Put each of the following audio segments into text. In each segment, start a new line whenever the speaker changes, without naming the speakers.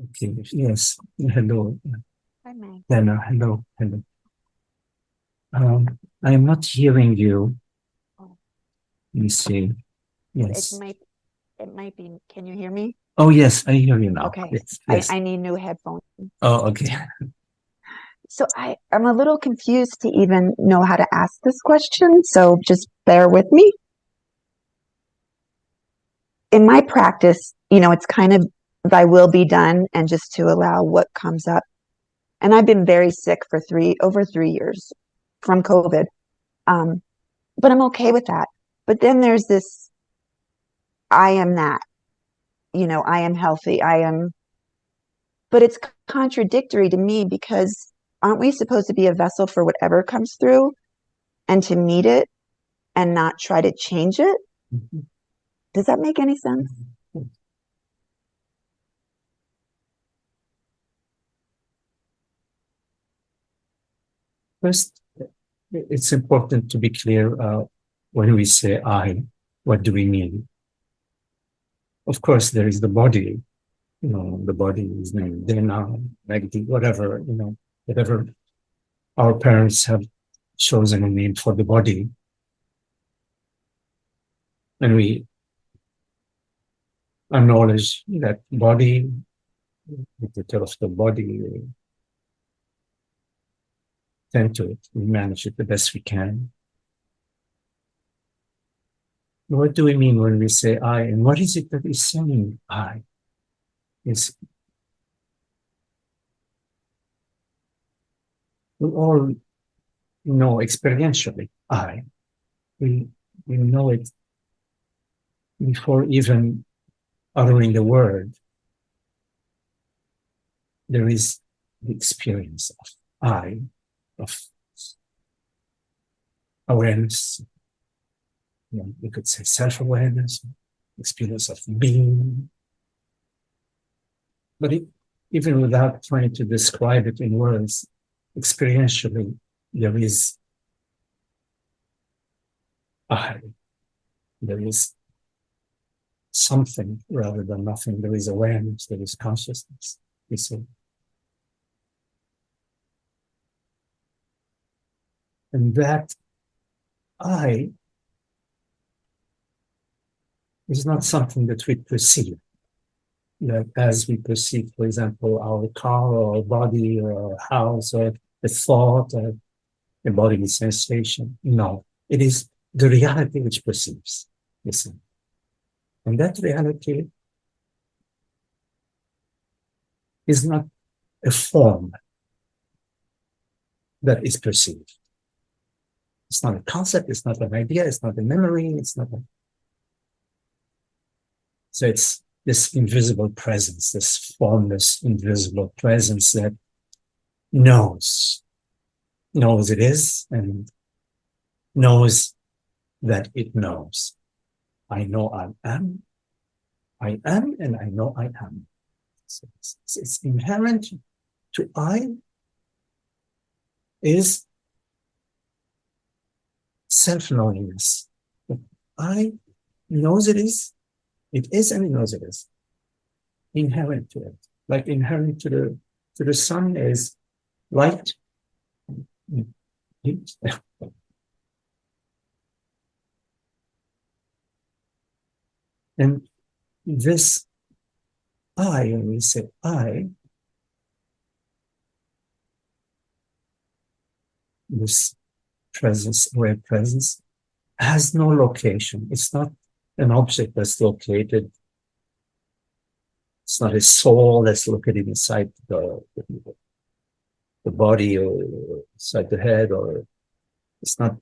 Okay. Yes. Hello.
Hi, Magdi.
Hello. Hello. Hello. I'm not hearing you.
Oh,
Let me see.
it
Yes.
might it might be. Can you hear me?
Oh, yes. I hear you now.
Okay.
Yes.
I
Yes.
I need new headphones.
Oh, okay.
So I'm a little confused to even know how to ask this question, so just bear with me. In my practice, it's kind of thy will be done and just to allow what comes up. And I've been very sick for over 3 years from COVID. Um, but I'm okay with that. But then there's this I am that, I am healthy. But it's contradictory to me because aren't we supposed to be a vessel for whatever comes through and to meet it and not try to change it? Does that make any sense?
First, it's important to be clear when we say I, what do we mean? Of course, there is the body. The body is named Dena, Magdi, whatever, whatever our parents have chosen a name for the body. And we acknowledge that body, the tail of the body, we tend to it, we manage it the best we can. What do we mean when we say I? And what is it that is saying I? Is we all know experientially I. We, we know it before even uttering the word. There is the experience of I, of awareness. We could say self-awareness, experience of being. But even without trying to describe it in words, experientially, there is I. There is something rather than nothing. There is awareness, there is consciousness, you see. And that I is not something that we perceive. That as we perceive, for example, our car or our body or our house or a thought or a bodily sensation. No, it is the reality which perceives. Listen. And that reality is not a form that is perceived. It's not a concept, it's not an idea, it's not a memory, it's not a... So it's this invisible presence, this formless, invisible presence that knows it is and knows that it knows. I know I am, and I know I am. So it's inherent to I is self-knowingness. I knows it is and it knows it is. Inherent to it. Like inherent to the sun is light, heat. And this I, when we say I, this presence, aware presence, has no location. It's not an object that's located. It's not a soul that's located inside the body or inside the head, or it's not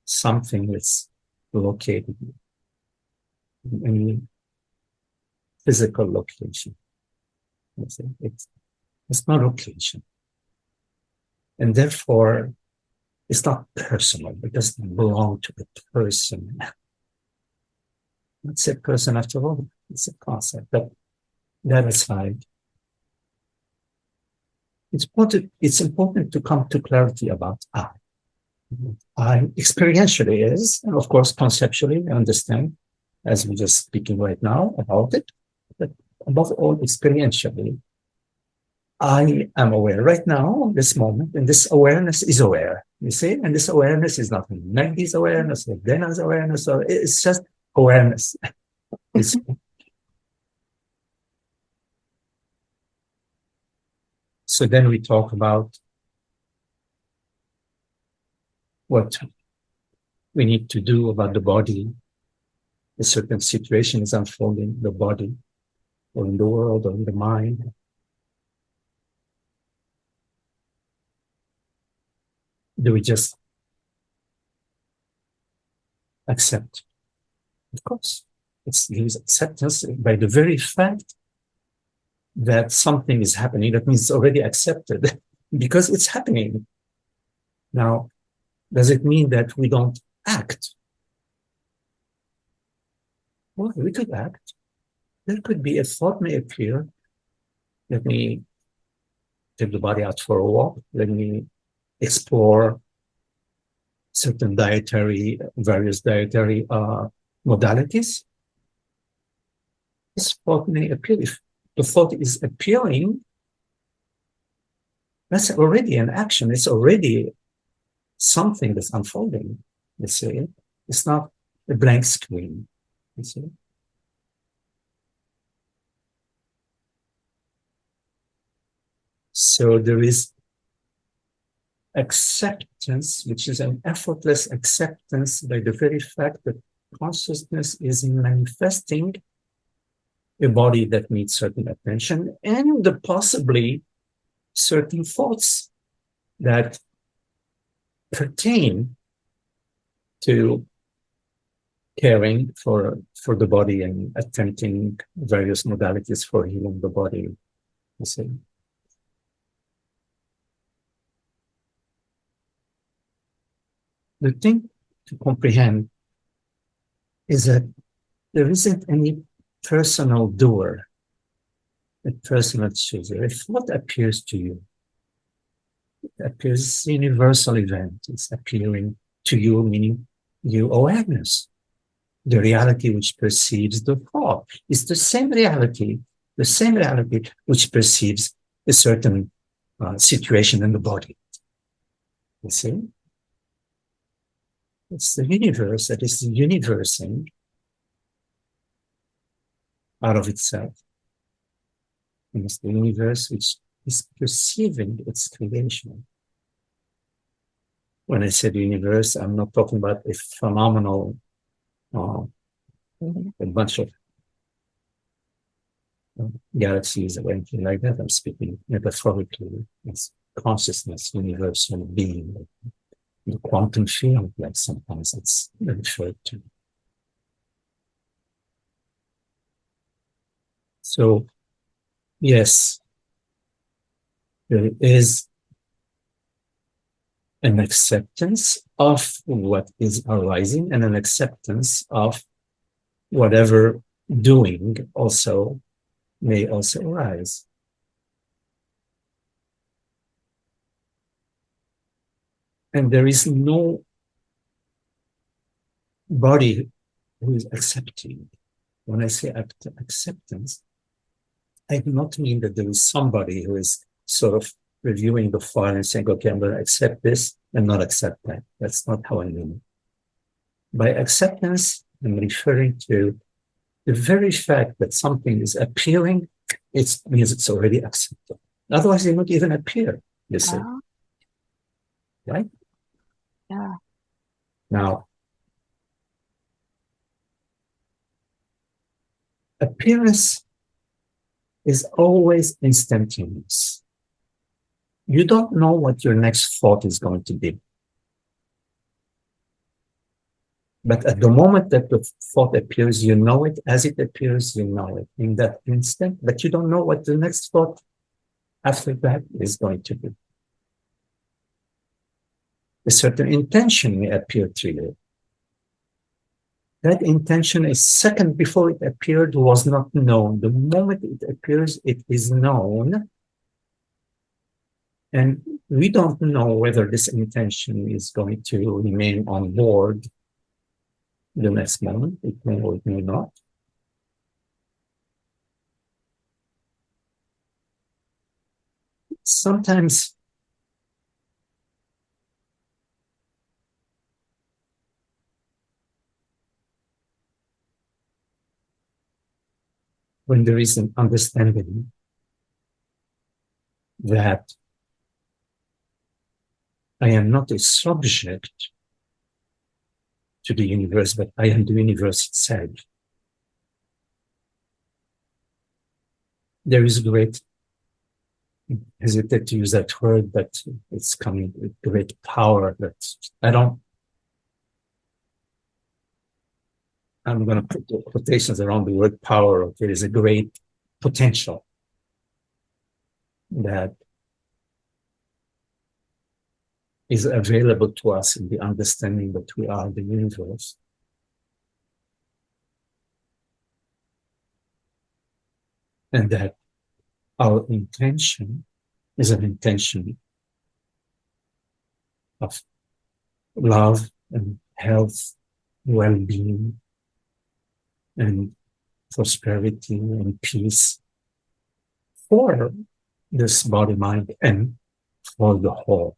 something that's located in any physical location. It's not location. And therefore, it's not personal. It doesn't belong to the person. It's a person after all. It's a concept. But that aside, it's important to come to clarity about I. I experientially is, and of course, conceptually, I understand, as we're just speaking right now about it. But above all, experientially, I am aware right now, this moment, and this awareness is aware. You see, and this awareness is not Magdi's awareness or Dena's awareness, or it's just awareness. So then we talk about what we need to do about the body. A certain situation is unfolding in the body, or in the world, or in the mind. Do we just accept? Of course, it's this acceptance by the very fact that something is happening. That means it's already accepted because it's happening. Now, does it mean that we don't act? Well, we could act. There could be a thought may appear. Let me take the body out for a walk. Let me explore certain various dietary modalities. This thought may appear. If the thought is appearing, that's already an action. It's already something that's unfolding. You see, it's not a blank screen. You see. So there is acceptance, which is an effortless acceptance by the very fact that consciousness is manifesting a body that needs certain attention and possibly certain thoughts that pertain to caring for the body and attempting various modalities for healing the body. You see. The thing to comprehend is that there isn't any personal doer, a personal chooser. If what appears to you, it appears universal event. It's appearing to you, meaning your awareness. The reality which perceives the thought is the same reality which perceives a certain situation in the body. You see? It's the universe that is universing out of itself. And it's the universe which is perceiving its creation. When I said universe, I'm not talking about a phenomenal, a bunch of galaxies or anything like that. I'm speaking metaphorically. It's consciousness, universal being, the quantum field, like sometimes it's referred to. So, yes, there is an acceptance of what is arising and an acceptance of whatever doing also may also arise. And there is no body who is accepting. When I say acceptance, I do not mean that there is somebody who is sort of reviewing the file and saying, okay, I'm going to accept this and not accept that. That's not how I mean it. By acceptance, I'm referring to the very fact that something is appearing, it means it's already accepted. Otherwise, it would not even appear, you see. Right?
Yeah.
Now, appearance is always instantaneous. You don't know what your next thought is going to be. But at the moment that the thought appears, you know it. As it appears, you know it in that instant, but you don't know what the next thought after that is going to be. A certain intention may appear to you. That intention a second before it appeared was not known. The moment it appears, it is known. And we don't know whether this intention is going to remain on board the next moment. It may or it may not. sometimes when there is an understanding that I am not a subject to the universe, but I am the universe itself, there is great, I hesitate to use that word, but it's coming with great power that I'm going to put quotations around the word power. There is a great potential that is available to us in the understanding that we are the universe. And that our intention is an intention of love and health, well-being, and prosperity and peace for this body, mind, and for the whole.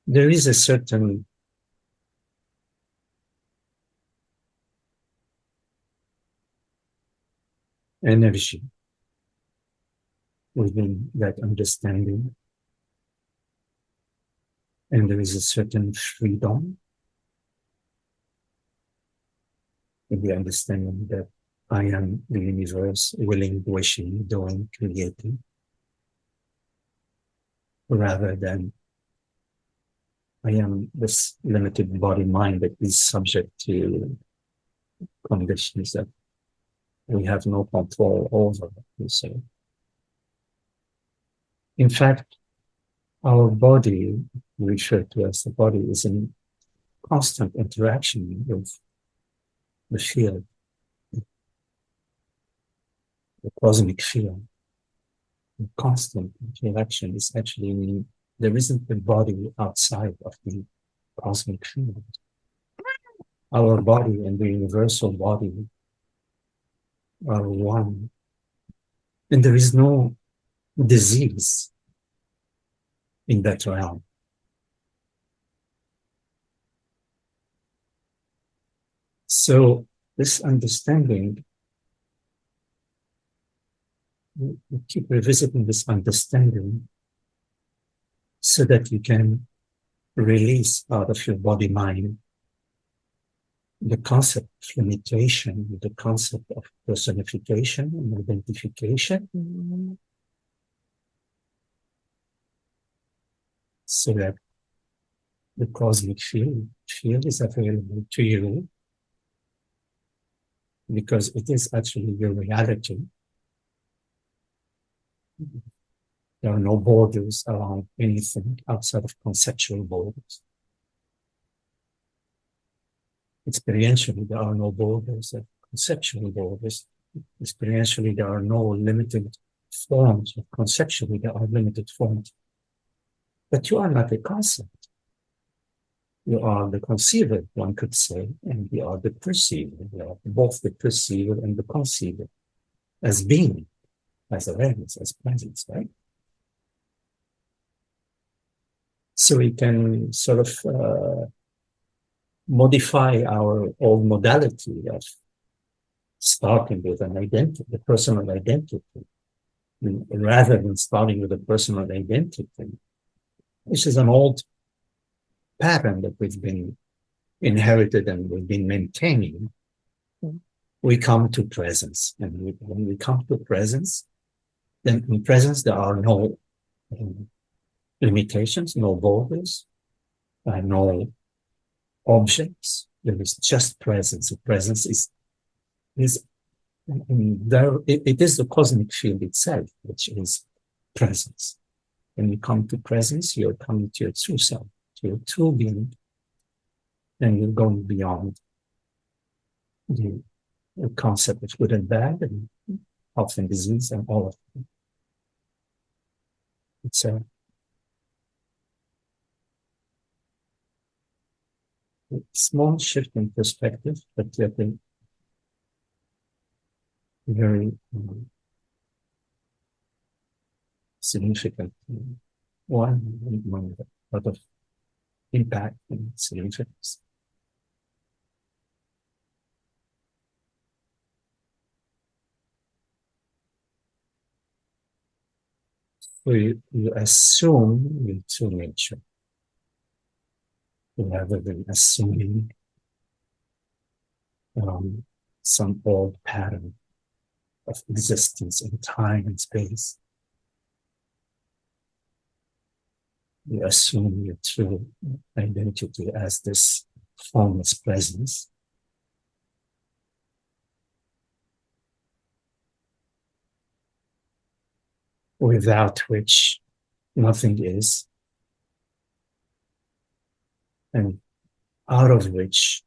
There is a certain energy within that understanding, and there is a certain freedom in the understanding that I am the universe, willing, wishing, doing, creating, rather than I am this limited body mind that is subject to conditions that we have no control over, you say. In fact, our body, referred to as the body, is in constant interaction with the field, the cosmic field. The constant interaction is actually, there isn't a body outside of the cosmic field. Our body and the universal body are one. And there is no disease in that realm. So this understanding, we keep revisiting this understanding so that you can release out of your body mind the concept of limitation, the concept of personification and identification, so that the cosmic field is available to you because it is actually your reality. There are no borders around anything outside of conceptual borders. Experientially, there are no borders, conceptual borders. Experientially, there are no limited forms. Conceptually, there are limited forms. But you are not a concept. You are the conceiver, one could say, and you are the perceiver. You are both the perceiver and the conceiver as being, as awareness, as presence, right? So we can sort of modify our old modality of starting with an identity, the personal identity, rather than starting with a personal identity, which is an old pattern that we've been inherited and we've been maintaining. We come to presence, and when we come to presence, then in presence there are no limitations, no borders, no objects. There is just presence. The presence is there. It is the cosmic field itself, which is presence. When you come to presence, you're coming to your true self, to your true being, and you're going beyond the concept of good and bad, and health and disease, and all of it. It's a small shift in perspective, but I think very significant one with a lot of impact and significance. So you assume your true nature rather than assuming some old pattern of existence in time and space. You assume your true identity as this formless presence. Without which nothing is, and out of which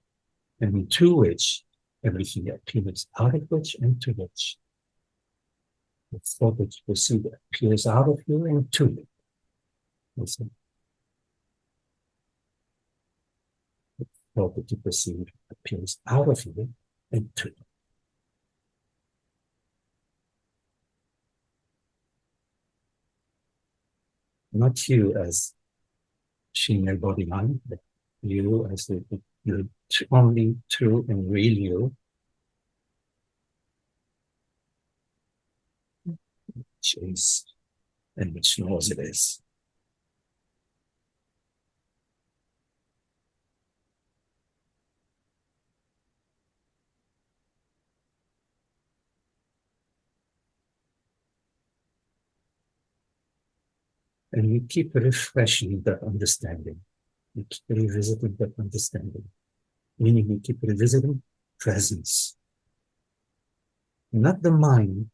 and to which everything appears, out of which and to which. The thought that you perceive appears out of you and to you. Listen. The thought that you perceive appears out of you and to you. Not you as female body mind, but you as the only true and real you, which is and which knows it is. And you keep refreshing that understanding. You keep revisiting that understanding. Meaning you keep revisiting presence. Not the mind,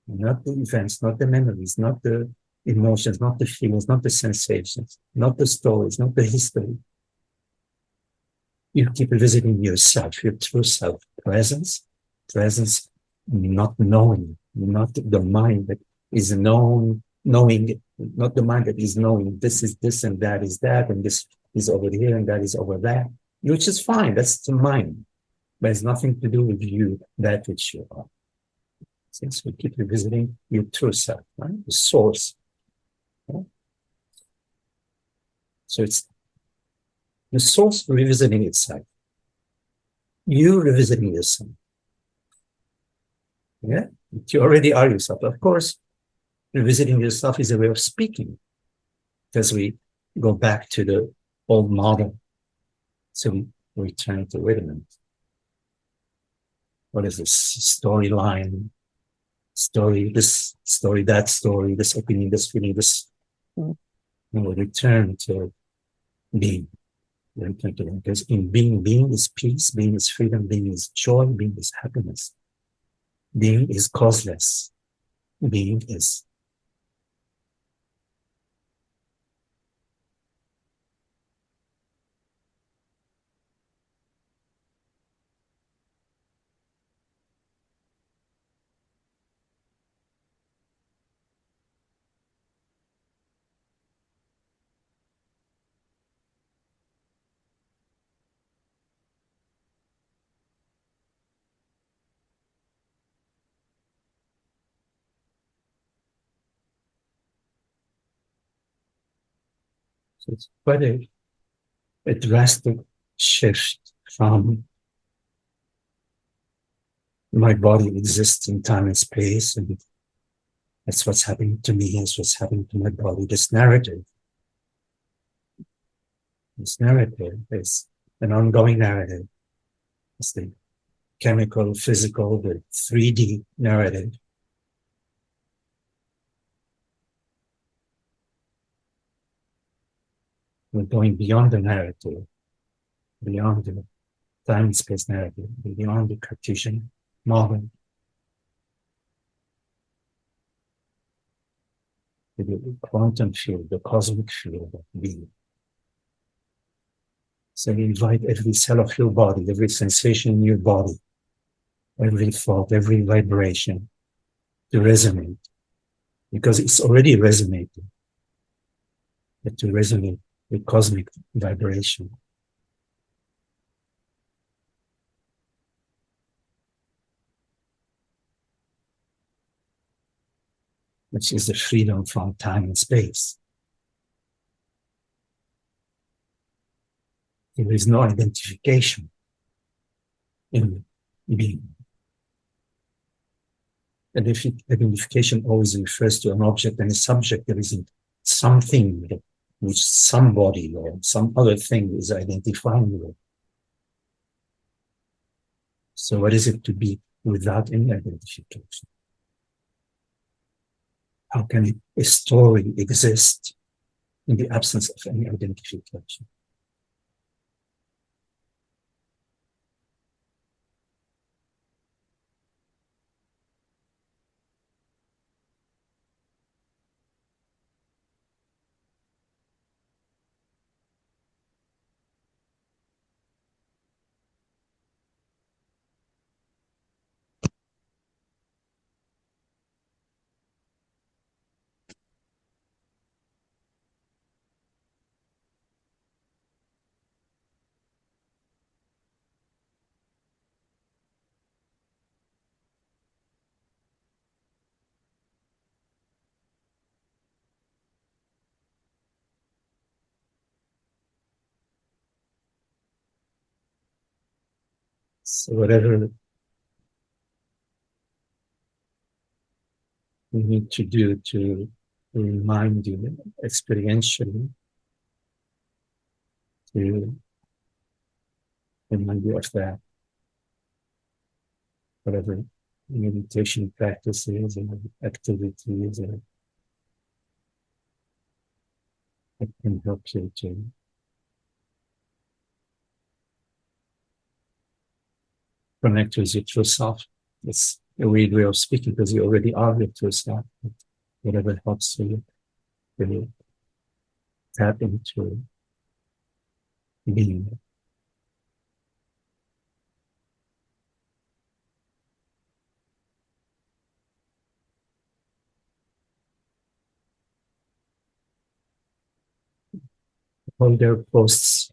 not the events, not the memories, not the emotions, not the feelings, not the sensations, not the stories, not the history. You keep revisiting yourself, your true self. Presence, not knowing, not the mind that is knowing, not the mind that is knowing this is this and that is that, and this is over here and that is over there, which is fine. That's the mind. But it's nothing to do with you, that which you are. Since we keep revisiting your true self, right? The source. Right? So it's the source revisiting itself. You revisiting yourself. Yeah, you already are yourself. Of course, revisiting yourself is a way of speaking, because we go back to the old model. So we return to, wait a minute, what is this storyline? Story, this story, that story, this opinion, this feeling, this. And we return to being. Because in being is peace, being is freedom, being is joy, being is happiness. Being is causeless. Being is. So it's quite a drastic shift from my body exists in time and space, and that's what's happening to me, that's what's happening to my body. This narrative is an ongoing narrative. It's the chemical, physical, the 3D narrative. We're going beyond the narrative, beyond the time and space narrative, beyond the Cartesian model. The quantum field, the cosmic field of being. So you invite every cell of your body, every sensation in your body, every thought, every vibration to resonate, because it's already resonating, but to resonate with cosmic vibration. which is the freedom from time and space. There is no identification in being. Identification always refers to an object and a subject. There isn't something which somebody or some other thing is identifying with. So what is it to be without any identification? How can a story exist in the absence of any identification? So whatever we need to do to remind you experientially, to remind you of that, whatever meditation practices and activities that can help you to connect with your true self. It's a weird way of speaking because you already are your true self. Whatever helps you to tap into being. All their posts,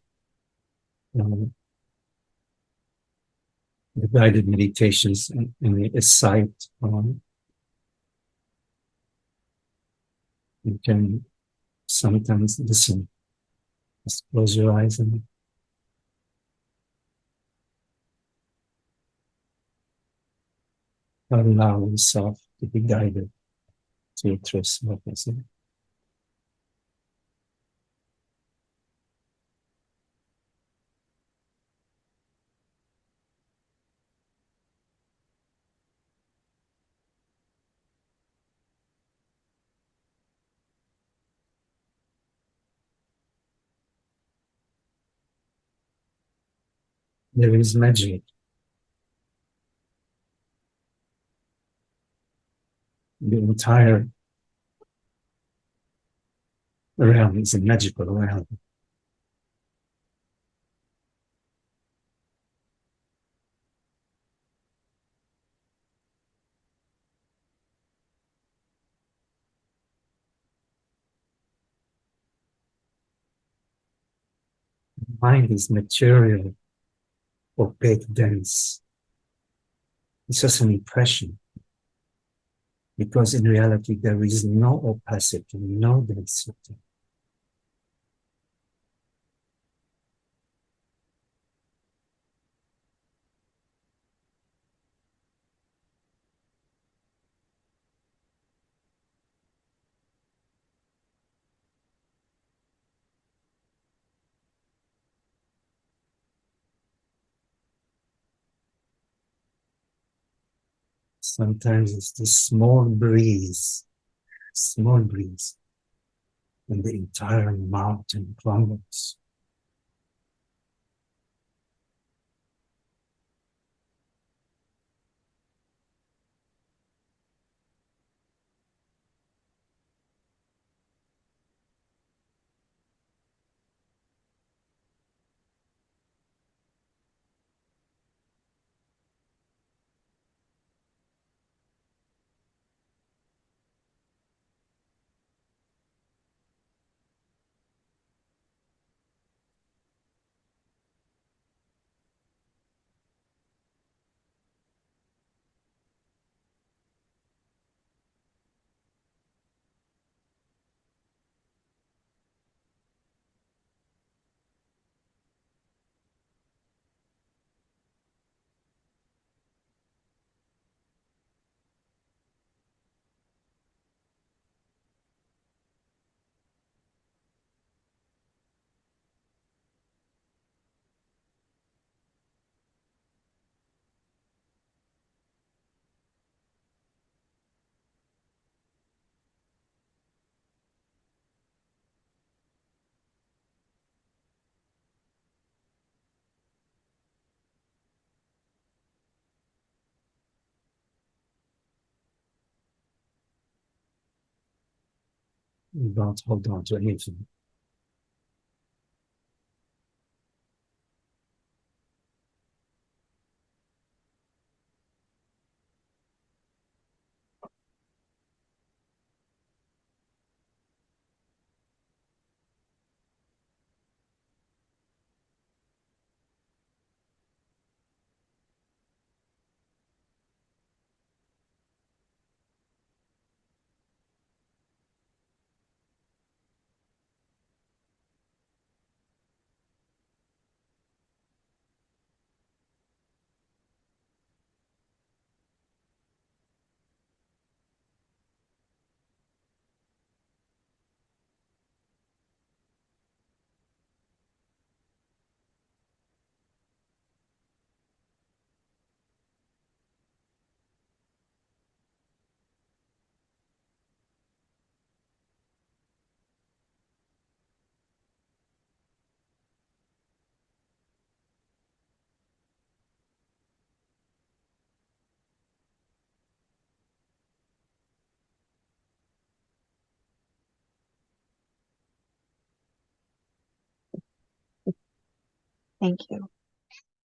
the guided meditations in a site. You can sometimes listen. Just close your eyes and allow yourself to be guided to your true self. There is magic. The entire realm is a magical realm. Mind is material, opaque, dense. It's just an impression. Because in reality, there is no opacity, no density. Sometimes it's the small breeze, and the entire mountain crumbles. You don't hold on to anything.
Thank you.